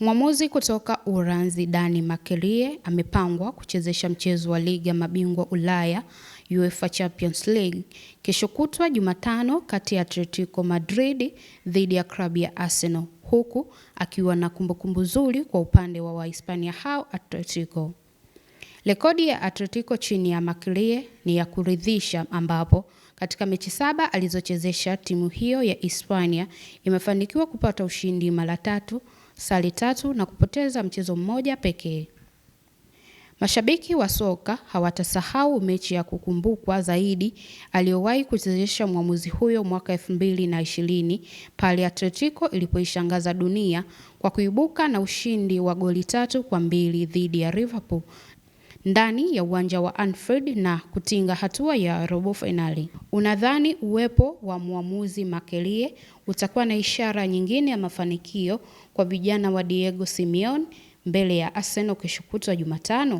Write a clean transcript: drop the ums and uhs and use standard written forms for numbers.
Mwamuzi kutoka Uholanzi Dani Makelele amepangwa kuchezesha mchezo wa ligi ya mabingwa Ulaya UEFA Champions League kesho kutwa Jumatano kati ya Atletico Madrid dhidi ya klabu ya Arsenal, huku akiwa na kumbukumbu nzuri kwa upande wa Wahispania hao Atletico. Rekodi ya Atletico chini ya Makelele ni ya kuridhisha, ambapo katika mechi 7 alizochezesha timu hiyo ya Hispania imefanikiwa kupata ushindi mara 3, sare 3 na kupoteza mchezo mmoja pekee. Mashabiki wa soka hawatasahau mechi ya kukumbukwa zaidi aliyowahi kuchezesha mwamuzi huyo mwaka 2020 pale Atletico ilipoishangaza dunia kwa kuibuka na ushindi wa goli 3-2 dhidi ya Liverpool ndani ya uwanja wa Anfield na kutinga hatua ya robo finali. Unadhani uwepo wa mwamuzi Makelele utakuwa na ishara nyingine ya mafanikio kwa vijana wa Diego Simeone mbele ya Arsenal kesho kutwa Jumatano?